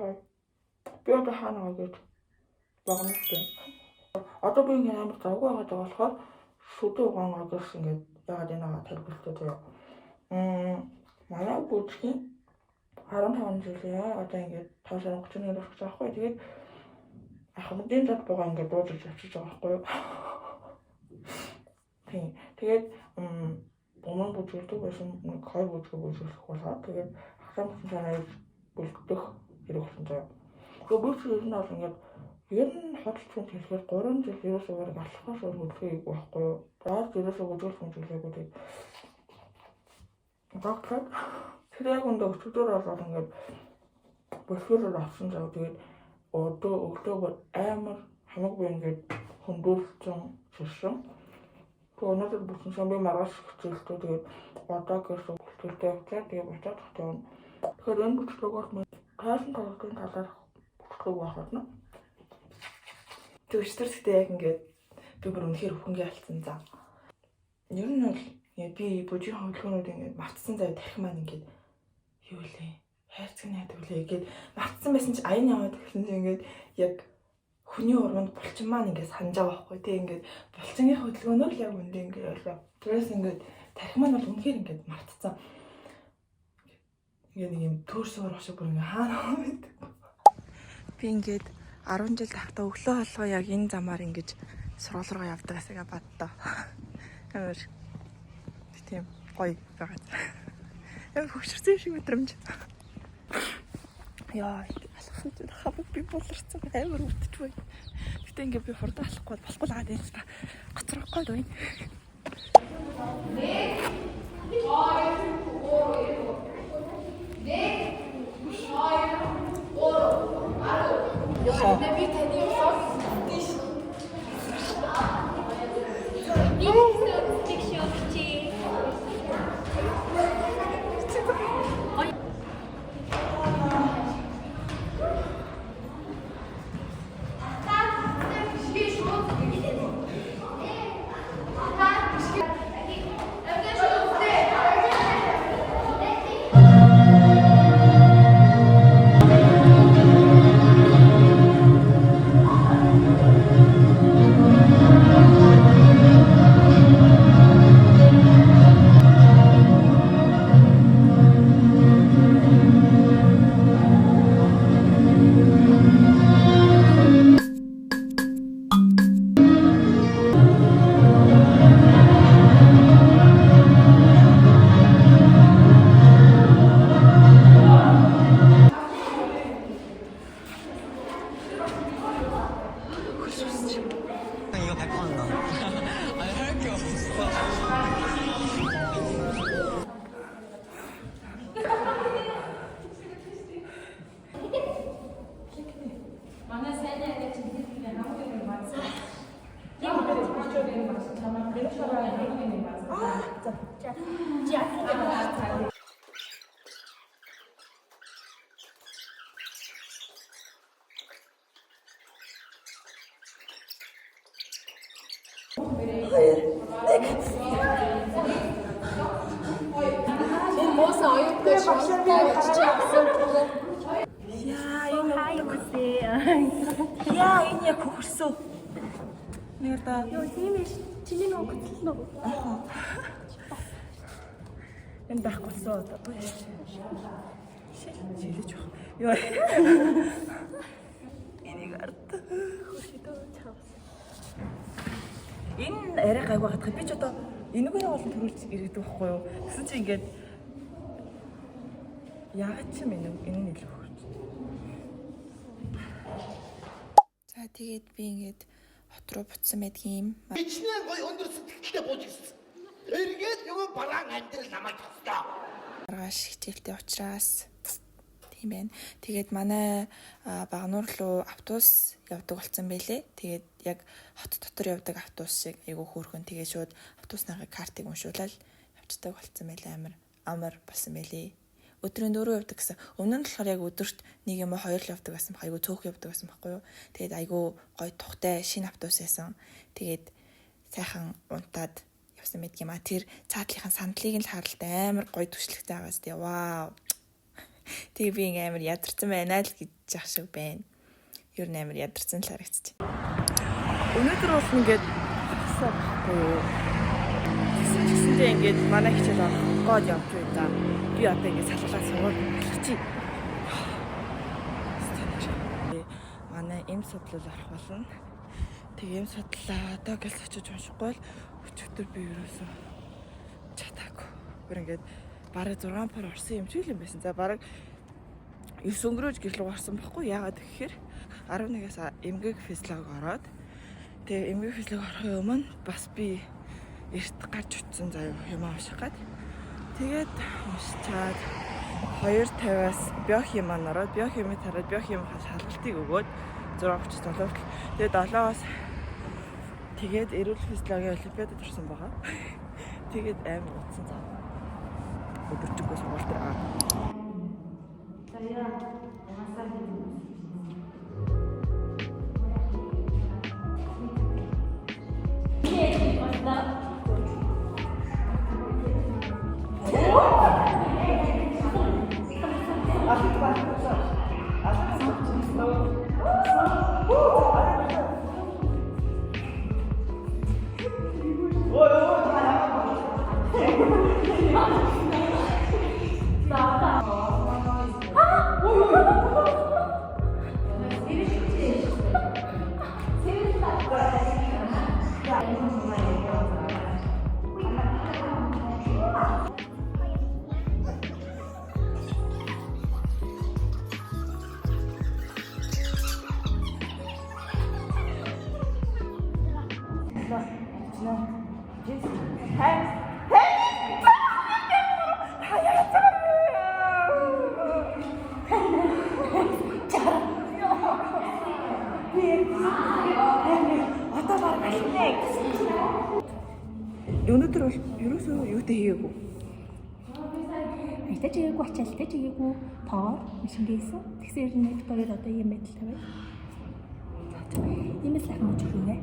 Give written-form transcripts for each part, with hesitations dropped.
Хай. Би одоо хаана гэж багнастай. Одоо би ингэ амар завгүй байгаа болохоор шүдэ угаан агаас ингээд яагаад энэ талбартай заяа. Манай бүжгийн 15 жилийн одоо ингээд 5 сарын 31-нд болох байхгүй. Тэгээд ахмадын зат байгаа ингээд дуудаж авчиж байгаа байхгүй юу. Тэгээд бомон бүжгэлдэг байсан нэг 2 бүжгээ бүжгэлэх болоо. Тэгээд ахмадын санааг бүлдэх хэрэг болсон заяа. Тэгээд бүжгээр нь бол ингээд ер нь хоцлон хэлэхээр 3 жил ерөөсөө бараг алхахаас өөр хөдөлгөөг байхгүй юу. Тэгээд ерөөсөө бүжгэлсэн жилээгүй тэгээд доктор тэр яг өндөө өчигдөр болоод ингээд босгороор авсан зав. Тэгээд өглөөгөр амар хамаг би ингээд хөндөөлсөн ширсэн. Тэгээд өнөөдөр бүхэн сан би маргааш хичээлтэй тэгээд одоо гэсэн хичээлтэй явчихаа. Тэгээд буцаад тавьсан. Тэгэхээр энэ бүчлөгөөр минь таасан тоглолтын талаар бүчлэг байхад нь Төвчтөр гэхдээ яг ингээд би бүр үнэхээр өхөнгөө алдсан за. Ер нь бол би бүжгийн хөдөлгөөнүүд ингээд мартсан зав тарих маань ингээд юу лээ хайрцаг найдаг үлээ гээд мартсан байсан чи аян яваад гэсэн чи ингээд яг хүний урманд булчин маань ингээд санаж байгаа байхгүй тий ингээд булчингийн хөдөлгөөнөө л яг үндэ ингээд явлаа. Тэрээс ингээд тарих маань бол үнэхээр ингээд мартсан. Ингээд нэг юм төөрсөөр хашиг бүр ингээд хаана байдаг. Би ингээд 10 жил тахта өглөө холгоо яг энэ замаар ингэж сургууль руу явдаг гэсэгээ бадтаа. Амар тийм гоё байгаа. Яг хөвчөрсөн шиг мэдрэмж. Яа, алхах гэж хаваа би болорцсон амар өвдөж байна. Гэтэ ингээд би хурдан алахгүй болохгүй л байгаа юм та. Гоцрохгүй л байна. Би таны тийш. 이거 100% 한다. 아니 할 게 없어. Яа, энэ яг хөрсөө. Нэг та. Йоо, тийм ээ. Чиний нөө гоцлоо. Энэ байхгүй одоо. Шилэж баг. Йоо. Энийг ард. Хөшидөө чавс. Энэ арай гайг байгаад би ч одоо энэгээр болон төрүүлж ирээдэх байхгүй юу. Гэсэн чи ингээд яагаад ч юм энэ илүү хөрч. За тэгээд би ингээд хот руу буцсан байдгийн. Бичнээ гой өндөр сэтгэлтэй бууж ирсэн. Эргээд нөгөө бараан амьдрал намайг тастаа. Маргааш хичээлтэй учраас тийм байна. Тэгээд манай Багнуур руу автобус явдаг болсон байлээ. Тэгээд яг хот дотор явдаг автобус шиг айгүй хөөрхөн. Тэгээд шууд автобусныхаа картыг уншуулаад явцдаг болсон байлээ. Амар болсон байлээ. Өдрийн 4 явдаг гэсэн. Өмнө нь болохоор яг өдөрт нэг юм 2 л явдаг байсан. Айгүй цөөх явдаг байсан байхгүй юу. Тэгээд айгүй гоё тухтай шинэ автобус байсан. Тэгээд сайхан унтаад явсан байдаг юм а. Тэр цаатлынхаа сандлыг нь л харалт амар гоё түшилэгтэй байгаас тий. Вау. Тэгээ би ингээм амар ядарсан байна л гэж яах шиг байна. Ер нь амар ядарсан л харагдчих. Өнөөдөр бол ингээд хасаа байхгүй. Тэгсэндээ ингээд манай хичээл гоод явж байда. Би одоо ингээд салгалаа суугаад чи. Манай эм судлал арах болно. Тэгээ эм судлаа одоо гэл очиж уншихгүй л өчигдөр би ерөөсөө чатаагүй. Бүр ингээд бараг 6 пар орсон юм шиг л юм байсан. За бараг 9 өнгөрөөж гэрл гарсан байхгүй. Яагаад гэхээр 11-аас эмгэг физиолог ороод тэгээ эмгэг физиолог орохын өмнө бас би эрт гарч утсан заяа юм авах гад. Тэгээд уншчаад 2:50-аас биохим маань ороод биохимыг тараад биохимийнхаа шалгалтыг өгөөд 6:37 хүртэл тэгээд 7-аас тэгээд эрүүл физиологийн олимпиадад орсон байгаа. Тэгээд амар утсан цаа. Өдөржингөө сургалт байгаа. Өнөөдөр бол ерөөсөө юутай хийгээгүй. Ажлаа чигээгүй, ачаалтаа чигээгүй, тоо машингээс. Тэгсэн хэрнээ хоёр одоо юм байдал тавиа. Ийм л ахмаж өгнө.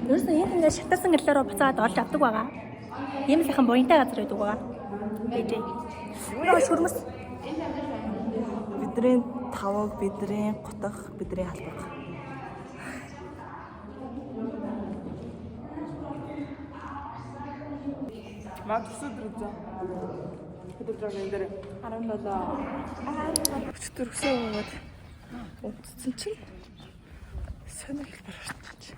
Ерөөсөө энэ ингээд шатарсан гэлээрөө буцаад олж авдаг байгаа. Ийм л ахын буянтай газар байдаг байгаа. Гэж. Нөө шүрмэс. Бидний таваг, бидний гутах, бидний халбаг. Матсуд рүү. Өдөр энэ дээр 17. Өчтөр өсөө өгөөд утсан чинь сонирхол барьж.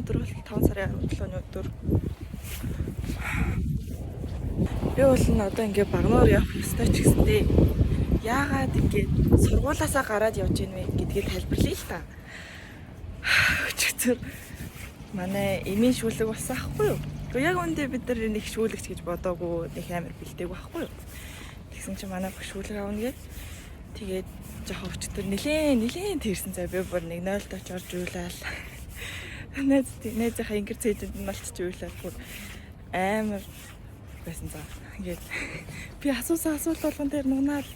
Өнөөдөр бол 5 сарын 17-ны өдөр. Би бол н одоо ингээ Багнуур явах ёстой ч гэсэндээ яагаад ингээ сургуулаасаа гараад явж ийн вэ гэдгийг тайлбарлая л та. Өчигдөр манай эмийн шүүлэг болсон ахгүй юу? Гэхдээ яг үндэ бид нар нэг шүүлэгч гэж бодоогүй, нэг амар бэлдээг байхгүй юу? Тэгсэн чинь манай бүх шүүлэг аавна гээд тэгээд жоохон өчигдөр нилээн тэрсэн цаа би бүр нэг 0-д очиж уйлал. Найзынхаа ингэр цэдэнд нь малтч уйлал бүр амар байсан цаа. Ингээд би асуусан асуулт болгон дээр нугнаад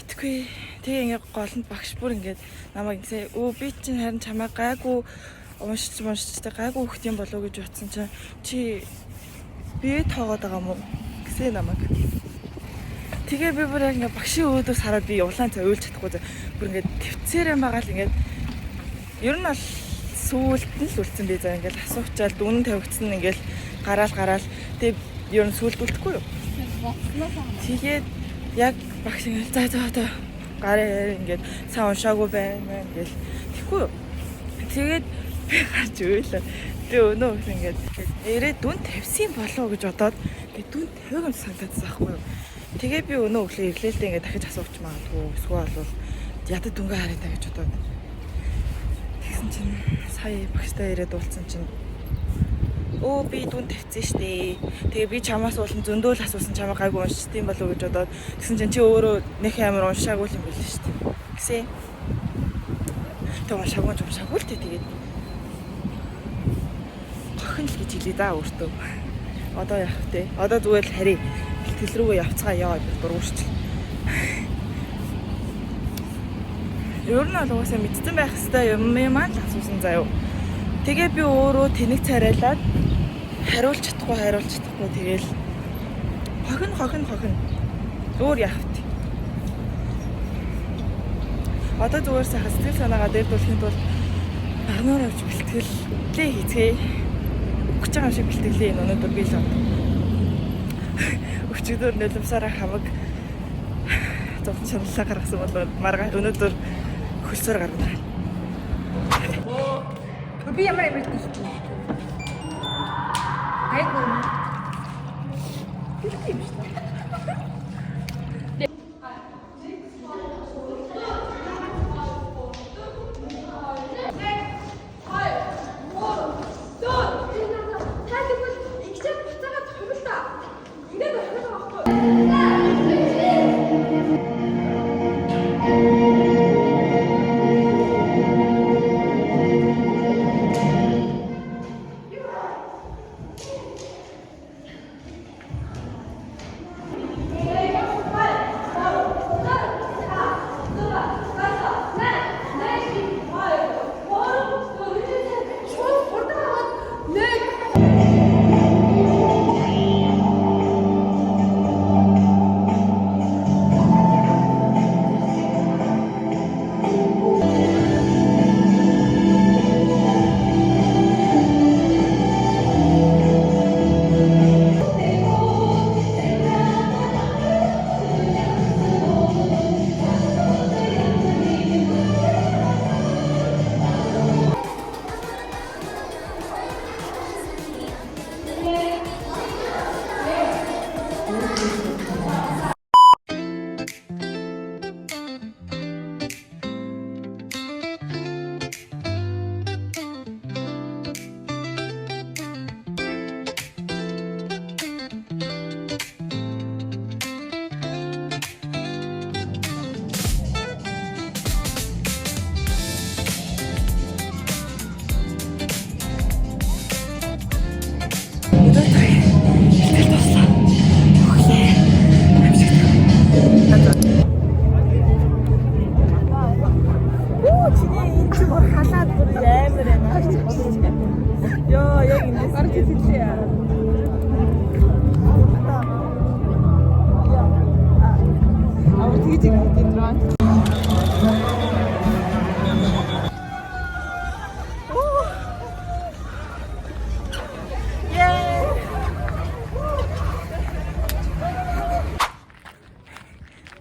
битгүй. Тэгээ ингээд голонд багш бүр ингээд намайг ингэсэн би чинь харин чамайг гайгүй уншиж гайгүй хөхт юм болов уу гэж утсан чинь чи бие тоогоод байгаа мó гэсэн намайг. Тэгээ би бүр яг ингээд багшийн өөдөөс хараад би улаан цай уйлж чадахгүй бүр ингээд твцээрэн байгаа л ингээд ер нь бол сүүлд нь л үлдсэн би заа ингээд асуучаал дүн тавигдсан ингээд гараал тэгээ ер нь сүлд үлдэхгүй юу. Тэгээд яг багш ингээд за гараа ингээд сайн уншаагүй байна ингээд тэгхгүй юу. Тэгээд би гарч уйлаа. Би өнөө ингээд ирээд дүн тавьсан болов гэж бодоод ингээд дүн тавиг юм санагдсан байхгүй юу. Тэгээ би өнөө өглөө ирлээлтэй ингээд дахиж асууч магадгүй эсвэл бол ядад дүнгээ хараа та гэж бодоод. Тэгсэн чинь сая багштай ирээд уулзсан чинь би дүн тавьсан штэ. Тэгээ би чамаас уулын зөндөөл асуусан чамаа гайгүй уншдсан болов уу гэж бодоод тэгсэн чинь чи өөрөө нэх амар уншаагүй юм байл штэ. Гэсэн. Тэгээ уншаагүй л тэгээд гохин л гэж хэлээ да өөртөө. Одоо яах вэ? Одоо зүгээр л харъя. Бэлтгэл рүүгээ явцгаа яа гэж дургуурч. Ер нь бол угаасаа мэдсэн байх хэвээр юм маань л асуусан заяа. Тэгээ би өөрөө тэнэг царайлаад хариулж чадахгүй тэгээл хохин өөр яах вэ? Одоо зүгээр сайхан сэтгэл санаагаа дээрдүүлэхэд бол Багнуур авч бэлтгэлээ хийцгээе. Өгч байгаа шиг бэлтгэлээ энэ өнөөдөр би л өчигдөр нөлөмсараа хамаг зовч чанлаа гаргасан бол маргааш өнөөдөр хөлсөөр гаргана. Би ямар юм бэ? Айгу. Тийм шүү дээ.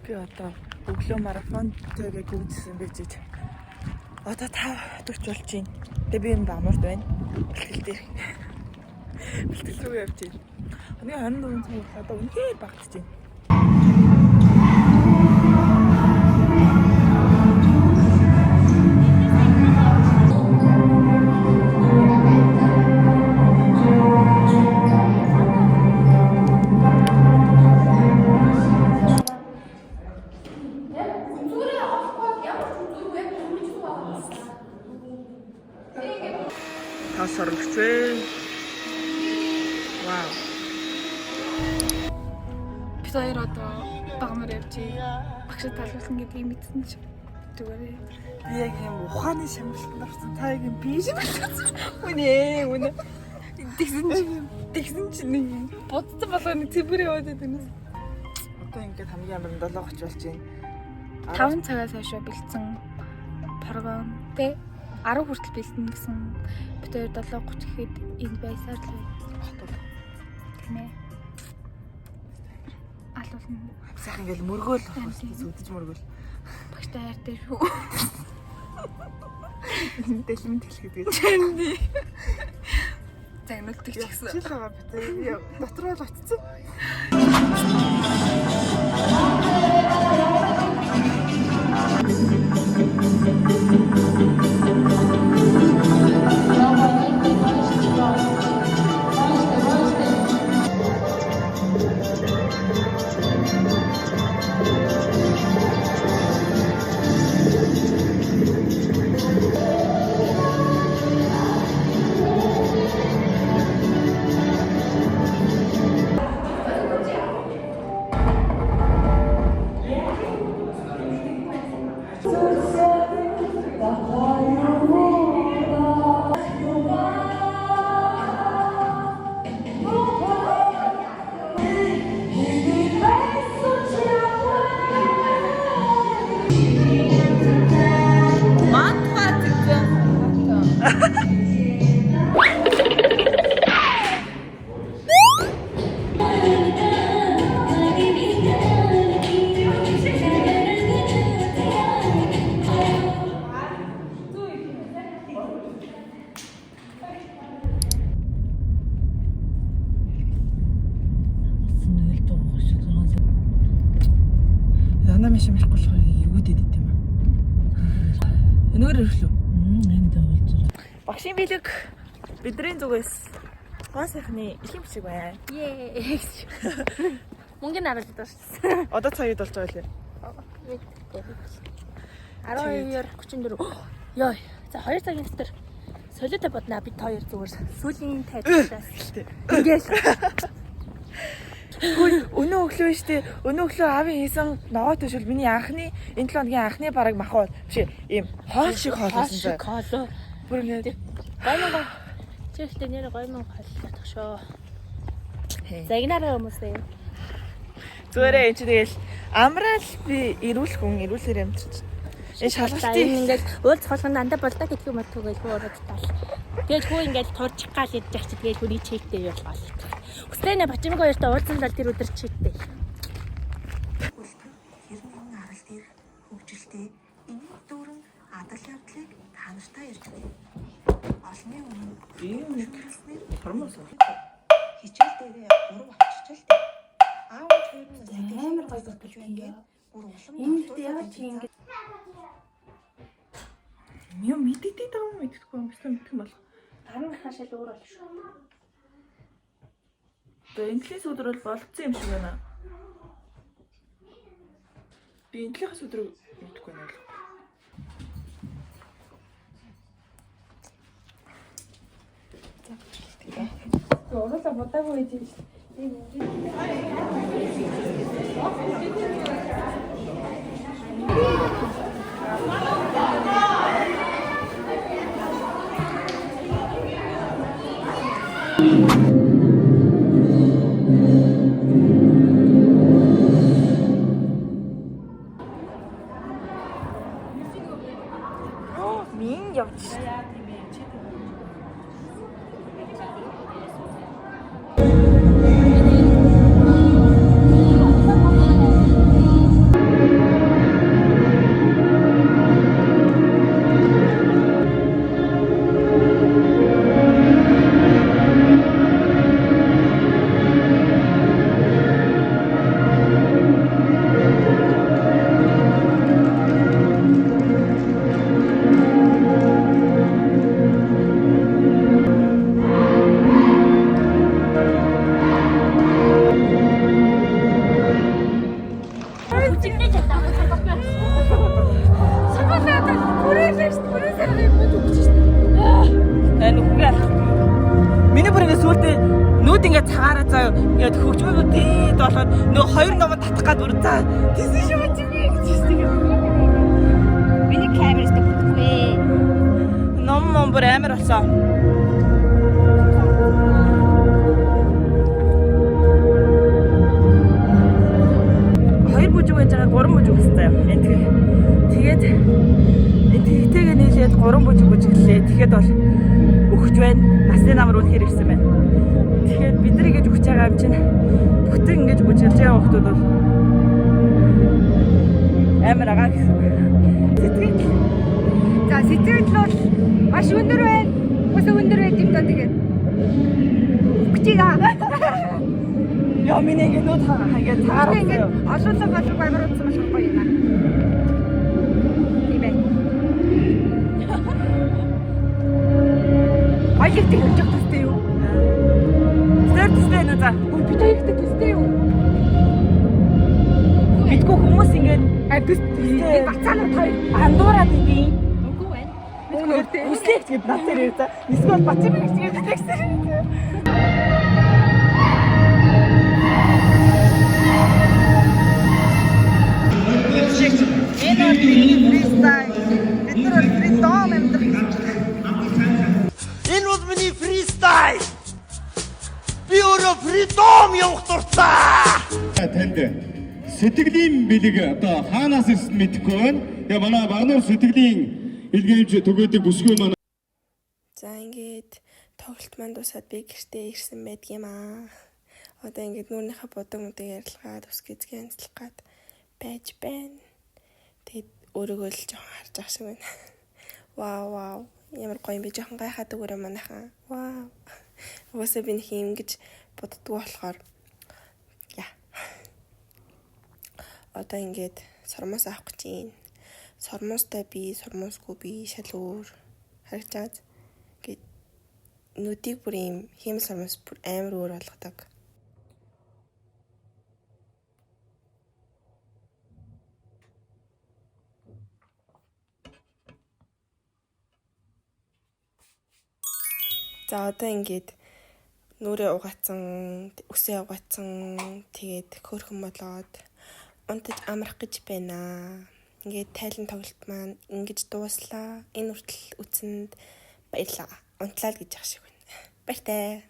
Би одоо өглөө марафон төгөөг үзсэн байж. Одоо 5:40 болж байна. Тэгээ би энэ Багнуурд байна. бэлтгэл дээр. Бэлтгэл рүү явж байна. Оны 24 цаг одоо үнэхээр багтж байна. Тас оруулж байна. Вау. Бид хоёр одоо багнаар явж багшд талуулсан гэдгийг мэдсэн ч зүгээр. Би яг юм ухааны шамралтанд орсон. Та яг юм биш болсон. Үнэ. Тэгсэн чинь нэг Бодсон болгоны цэвэр яваад байна. одоо ингээд хамгийн амар 7:30 болж байна. 5 цагаас хойш бэлдсэн програм тэ 10 хүртэл бэлдэн гэсэн бид хоёр 7:30 гэхэд энэ байсаар л байна. Тийм ээ. Алуулна. Сайхан ингээд мөргөөл зүдэж мөргөөл. Багштай хайртай шүү. Дэлмэн тэлхэд гэж. Загнуулдаг ч гэсэн. Чил байгаа бит. Дотроо л очсон. Манай машин байхгүй болохоор эвгүүдэд ит юм аа. Өнөөр ирлээ. Энд явуулж. Багшийн бэлэг бидний зүгээс гоо сайхны ихэн бичиг байна. Ее. Мөнгөний аруулж дууссан. Одоо цагид болж байгаа лээ. 12:34. Йой. За 2 цагийн дотор солиотой боднаа бид хоёр зүгээр сүүлийн тайлбарлаас. Ингээл. Өнөө өглөө шүү дээ. Өнөө өглөө аавын хийсэн ногоо төшөл миний анхны энэ 7 хоногийн анхны бараг махбод биш ийм хоол шиг хоол байсан. Хоол. Бүр ингэ Гоймоо. Чихтэй нэр гоймоо хооллох шүү. Загнараа хүмүүсээ. Зүгээрээ энэ чи тэгэл амраал би эрүүл хүн эрүүлэр амтарч. Энэ шалгалтын ингээд уулз холгонд андаа болдоо гэдэг юм атугай хөө ороод тал. Тэгээд хөө ингээд турж гал идэж яах чи тэгээд хүний чийгтэй яваал. Үстэйнэ бачимгаа хоёртой уулзсан л тэр өдөр чийгтэй. Хэрнэн арал дээр хөгжилтэй энэ дүүрэн адал явдлыг та нартай ярьж байна. Олны өмнө ийм нэг тормоос хичээл дээрээ 3 очиж л дээ. Аав хоёр нь Амар гоё бодож байна. бүр улам Энд яа чи ингээд юм мэддэг даа юм мэдхгүй юм байна мэдэх юм бол. гарын хашаал өөр бол шүү. Тэгээ энэхээс өдөр бол болцсон юм шиг байна. Би энэхээс өдөр мэдхгүй байна л. Уруулаа бодаагүй байж юм шүү. Мин явж. нүүд ингээд цагаараа заа ингээд хөгжмөд дээд болоод нөгөө хоёр ном татах гад бүр заа тийсэн шүү чи гэж хэлсэн. Миний камерт бүтггүй. Ном бүр амар болсон. Хоёр бүжиг байж байгаа 3 бүжиг өссөн юм. Тэгээд тэгтэйгээ нийлээд 3 бүжиг бүжиглээ. Тэгэхэд бол өгч байна. Насны намар үнэхээр ирсэн байна. Тэгэхээр бид нар ингэж өгч байгаа юм чинь бүтэн ингэж бүжиглж байгаа хүмүүс бол амар агаа гэсэн. Сэтгэл. За сэтгэл бол маш өндөр байна. Бас өндөр байт юм даа тэгээд. Хүчигаа. Яа миний ингэ нүүд хаагаад таарсан. Ингээд олуулсан болов амар утсан маш гоё юм аа. Тийм ээ. Хоёрт хэлж явах төстэй юу? Тэр төстэй нүү за. Ой бид хоёрт төстэй юу? Мэдгүй хүмүүс ингэж төстэй. Бацаанууд хоёр андуураад идэв. үгүй байна. Үслэх гэж надад ирээ за. Эсвэл бацаа гэж тэгсэн. Энэ фристайл. Бид нар фридом амьдрах. Энэ бол миний фристайл. Би өөрөө фридом явах дуртай. Танд сэтгэлийн бэлэг одоо хаанаас ирсэн мэдэхгүй байна. Тэгээ манай Багнуур сэтгэлийн илгээмж төгөөдөг бүсгүй манай. За ингээд тоглолт маань дуусаад би гэртээ ирсэн байдгийм аа. Одоо ингээд нүрийнхээ бодог мөдөг ярилцгаад ус гизгээ анцлах гад байж байна. Тэгээд өөрийгөө л жоохон харж ах шиг байна. Вау. Ямар гоё юм бэ? Жоохон гайхаад өгөөрэй манайхан. Вау. Уусаа би нэг юм гэж боддгоо болохоор яа. Одоо ингээд сормоос авах гэж юм. Сормоостай би, сормоосгүй би шал өөр харагдаад гээд нүдийг бүр юм хиймэл сормоос бүр амар өөр болгодог. За одоо ингээд нүрээ угаацсан, үсээ угаацсан, тэгээд хөөрхөн болоод унтаж амрах гэж байна. Ингээд тайлан тоглолт маань ингэж дууслаа. Энэ хүртэл үтсэнд баярлаа. Унтлаа л гэж ах шиг байна. Баяртай.